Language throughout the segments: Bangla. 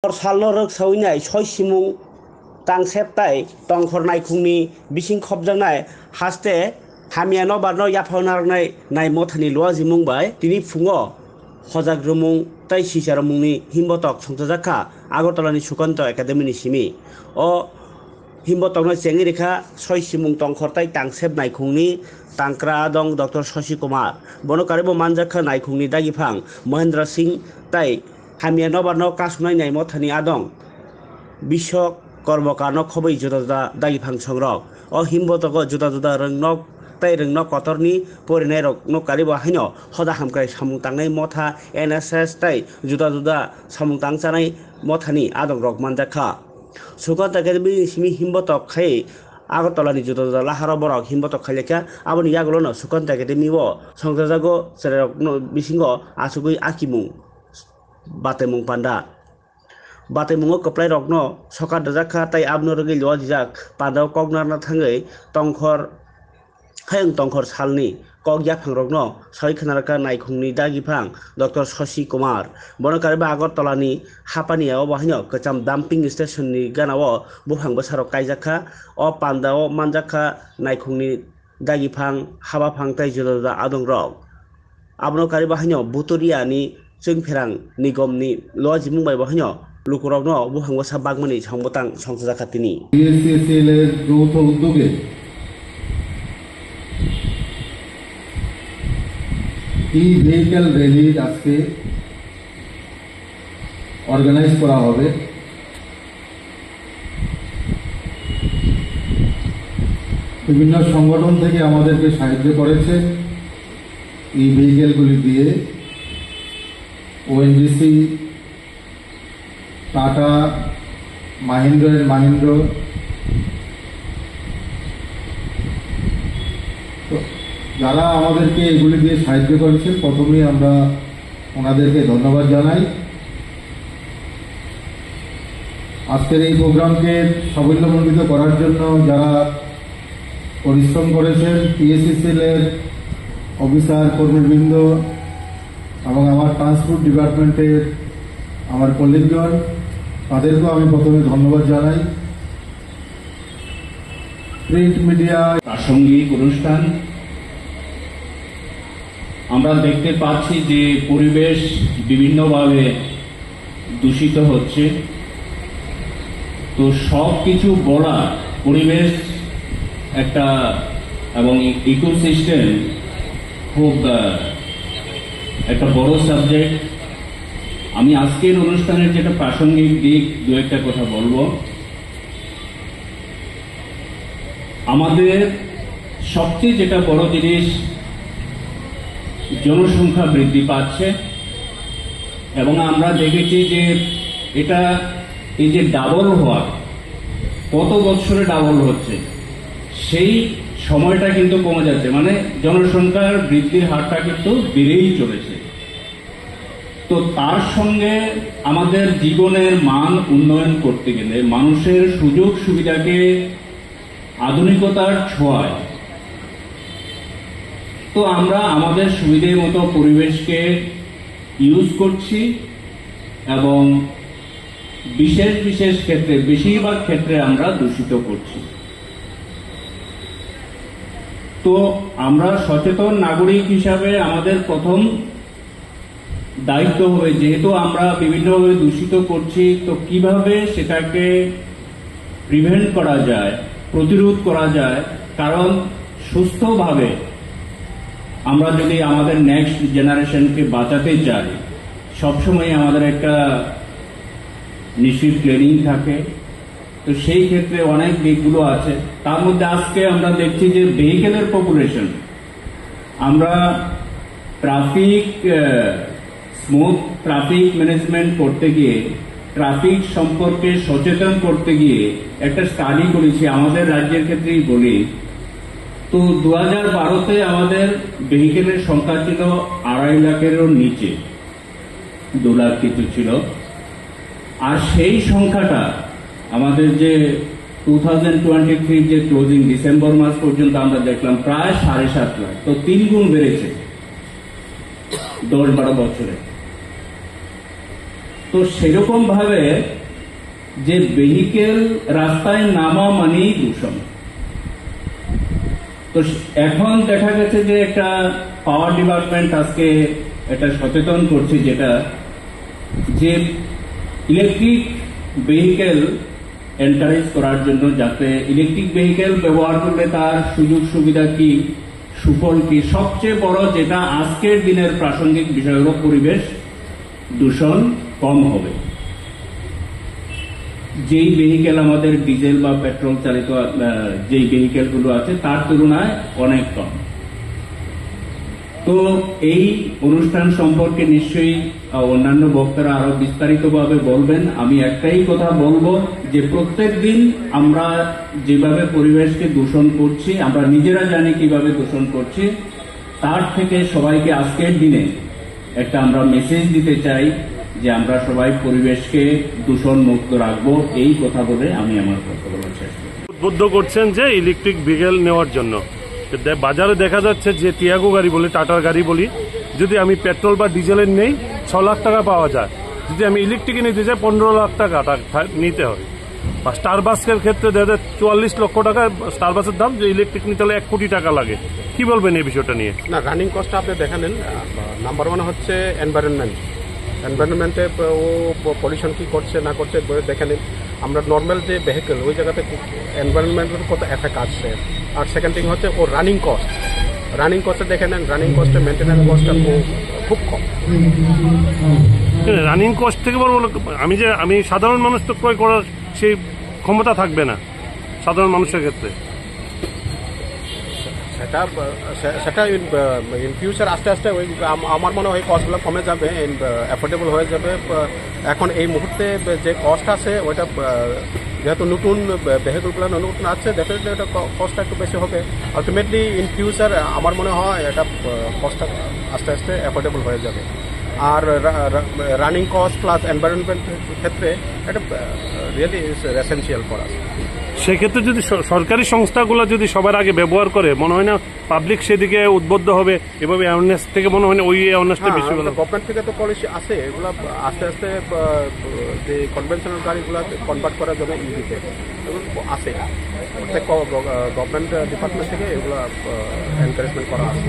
Salno sawinai soi simung tang septai tongkhor naikungni bising khobjangnai haste hamiano barno yaphaunarnai nai mothani loa jimung bai tini fungo hojak rumung tai sisarumungni himbotok songjajakha Agartalani Sukanto Academy ni simi o himbotok chengi rekha soi simung tongkhor tai tangsep naikungni tangkra dong Dr. Shashi Kumar bono karibo manjakha naikungni dagifang Mahendra Singh tai hamiano barno kasunai nai mothani adong bisok kormokano khobai juda dagifang songrok o himbotok juda rengnok tai rengnok kotorni porinai rok no karibo haino hoda hamkrai samung tangnai motha NSS tai juda samung tangchanai mothani adong rok manjakha Sukanto Academy simi himbotok khai Agartalani juda laharo borok himbotok khailekha aboni yagulono Sukanto Academy o songjajago cherok no bisingo asugui akimung batemung panda batemungo keplai rokno sokar dajakha tai abno rogi loa dijak panda koknarna thangai tongkhor hayang tongkhor salni kok yaphang rokno sai khnaraka naikungni dagifang Dr. Shashi Kumar bono kariba Agartalani hapania o bahino kacham dumping station ni ganao buphang bosarok kaijakha o panda o manjakha naikungni dagifang habafang tai juda adong rok abno kariba haino buturia ni Jungpherang nigomni loa jimung bai bahino lukurokno buphang bosa bagmani songbotang songjajakha tini PSCCL এর যৌথ উদ্যোগে ভেহিক্যাল র্যালি আজকে অর্গানাইজ করা হবে বিভিন্ন সংগঠন থেকে আমাদেরকে সাহায্য করেছে এই ভেহিক্যালগুলি দিয়ে ONGC টাটা মাহিন্দ্র যারা আমাদেরকে এগুলি দিয়ে সাহায্য করেছেন প্রথমেই আমরা ওনাদেরকে ধন্যবাদ জানাই আজকের এই প্রোগ্রামকে সাফল্যমণ্ডিত করার জন্য যারা পরিশ্রম করেছেন PSCCL এর অফিসার কর্মীবৃন্দ এবং আমার ট্রান্সপোর্ট ডিপার্টমেন্টের আমার কলিগগণ তাদেরকেও আমি প্রথমে ধন্যবাদ জানাই প্রিন্ট মিডিয়া প্রাসঙ্গিক অনুষ্ঠান আমরা দেখতে পাচ্ছি যে পরিবেশ বিভিন্নভাবে দূষিত হচ্ছে তো সবকিছু বলা পরিবেশ একটা এবং ইকোসিস্টেম খুব একটা বড় সাবজেক্ট আমি আজকের অনুষ্ঠানের যেটা প্রাসঙ্গিক দিক দু একটা কথা বলবো আমাদের সবচেয়ে যেটা বড় জিনিস জনসংখ্যা বৃদ্ধি পাচ্ছে এবং আমরা দেখেছি যে এটা এই যে ডাবল হওয়া কত বছরে ডাবল হচ্ছে সেই সময়টা কিন্তু কমে যাচ্ছে মানে জনসংখ্যার বৃদ্ধির হারটা কিন্তু বেড়েই চলেছে তো তার সঙ্গে আমাদের জীবনের মান উন্নয়ন করতে গেলে মানুষের সুযোগ সুবিধাকে আধুনিকতার ছোঁয়ায় তো আমরা আমাদের সুবিধে মতো পরিবেশকে ইউজ করছি এবং বিশেষ ক্ষেত্রে বেশিরভাগ ক্ষেত্রে আমরা দূষিত করছি তো আমরা সচেতন নাগরিক হিসাবে আমাদের প্রথম দায়িত্ব হবে যেহেতু আমরা বিভিন্নভাবে দূষিত করছি তো কিভাবে সেটাকে প্রিভেন্ট করা যায় প্রতিরোধ করা যায় কারণ সুস্থভাবে আমরা যদি আমাদের নেক্সট জেনারেশনকে বাঁচাতে চাই সবসময় আমাদের একটা নিশ্চিত প্ল্যানিং থাকে তো সেই ক্ষেত্রে অনেক দিকগুলো আছে তার মধ্যে আজকে আমরা দেখছি যে ভেহিকেলের পপুলেশন আমরা ট্রাফিক স্মুথ ট্রাফিক ম্যানেজমেন্ট করতে গিয়ে ট্রাফিক সম্পর্কে সচেতন করতে গিয়ে একটা স্টাডি করেছি আমাদের রাজ্যের ক্ষেত্রেই বলি তো 2012-তে আমাদের ভেহিকেলের সংখ্যা ছিল 2.5 লাখেরও নিচে 2 লাখ কিছু ছিল আর সেই সংখ্যাটা আমাদের যে 2023 যে ক্লোজিং ডিসেম্বর মাস পর্যন্ত আমরা দেখলাম প্রায় 7.5 লাখ তো 3 গুণ বেড়েছে 10-12 বছরে তো সেরকম ভাবে যে ভেহিকেল রাস্তায় নামা মানেই দূষণ। তো এখন দেখা গেছে যে একটা পাওয়ার ডিপার্টমেন্ট আজকে এটা সচেতন করছে, যেটা যে ইলেকট্রিক ভেহিকেল এনকারেজ করার জন্য, যাতে ইলেকট্রিক ভেহিকেল ব্যবহার করলে তার সুযোগ সুবিধা কি, সুফল কি। সবচেয়ে বড় যেটা আজকের দিনের প্রাসঙ্গিক বিষয় হল পরিবেশ দূষণ কম হবে। যেই ভেহিকেল আমাদের ডিজেল বা পেট্রোল চালিত যেই ভেহিকেল গুলো আছে তার তুলনায় অনেক কম। তো এই অনুষ্ঠান সম্পর্কে নিশ্চয়ই অন্যান্য বক্তারা আরো বিস্তারিতভাবে বলবেন। আমি একটাই কথা বলবো যে প্রত্যেক দিন আমরা যেভাবে পরিবেশকে দূষণ করছি, আমরা নিজেরা জানি কিভাবে দূষণ করছি, তার থেকে সবাইকে আজকের দিনে একটা আমরা মেসেজ দিতে চাই যে আমরা সবাই পরিবেশকে দূষণ মুক্ত রাখবো। এই কথা বলে আমি আমার কথা বলার চেষ্টা করি। উদ্বুদ্ধ করছেন যে ইলেকট্রিক ভেহিকেল নেওয়ার জন্য। বাজারে দেখা যাচ্ছে যে টিয়াগো গাড়ি বলি, টাটার গাড়ি বলি, যদি আমি পেট্রোল বা ডিজেলের নেই 6 লাখ টাকা পাওয়া যায়, যদি আমি ইলেকট্রিকে নিতে চাই 15 লাখ টাকা নিতে হয়। বা স্টার বাসের ক্ষেত্রে দেখা যায় 44 লক্ষ টাকা স্টার বাসের দাম, যে ইলেকট্রিক নিতে হলে 1 কোটি টাকা লাগে। কি বলবেন এই বিষয়টা নিয়ে? না, রানিং কস্টটা আপনি দেখে নেন। নাম্বার 1 হচ্ছে এনভায়রনমেন্টে ও পলিউশন কি করছে না করছে দেখে নিন। আমরা নর্মাল যে ভেহিকেল ওই জায়গাতে এনভায়রনমেন্টের কত এফেক্ট আসছে। আর সেকেন্ড থিং হচ্ছে ও রানিং কস্টে দেখে নেন। রানিং কস্টে মেনটেন্যান্স কস্টটা খুব কম। রানিং কস্ট থেকে বলবো, আমি সাধারণ মানুষ তো ক্রয় করার সেই ক্ষমতা থাকবে না সাধারণ মানুষের ক্ষেত্রে। সেটা ইন ফিউচার আস্তে আস্তে ওই আমার মনে হয় কস্টগুলো কমে যাবে, অ্যাফোর্ডেবল হয়ে যাবে। এখন এই মুহূর্তে যে কস্ট আছে ওইটা যেহেতু নতুন ভেহিকলগুলো নতুন আছে, ডেফিনেটলি এটা কস্টটা একটু বেশি হবে। আলটিমেটলি ইন ফিউচার আমার মনে হয় এটা কস্টটা আস্তে আস্তে অ্যাফোর্ডেবল হয়ে যাবে। আর রানিং কস্ট প্লাস এনভায়রনমেন্ট ক্ষেত্রে এটা really is essential for us. সেক্ষেত্রে যদি সরকারি সংস্থাগুলো যদি সবার আগে ব্যবহার করে, মনে হয় না পাবলিক সেদিকে উদ্বুদ্ধ হবে? এভাবে অ্যাওয়ারনেস থেকে মনে হয় না ওই অ্যাওয়ারনেসটা বেশি ভালো। গভর্নমেন্ট থেকে তো পলিসি আছে, এগুলো আস্তে আস্তে যে কনভেনশনাল গাড়িগুলো কনভার্ট করা যাবে ইভিতে, এগুলো আছে। প্রত্যেক গভর্নমেন্ট ডিপার্টমেন্ট থেকে এগুলো এনকারেজমেন্ট করা আছে।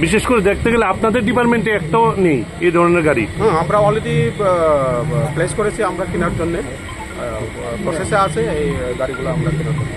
বিশেষ করে দেখতে গেলে আপনাদের ডিপার্টমেন্টে একটাও নেই এই ধরনের গাড়ি। হ্যাঁ, আমরা অলরেডি প্লেস করেছি আমরা কেনার জন্য, প্রসেসে আছে এই গাড়িগুলো আমরা কেনার জন্য।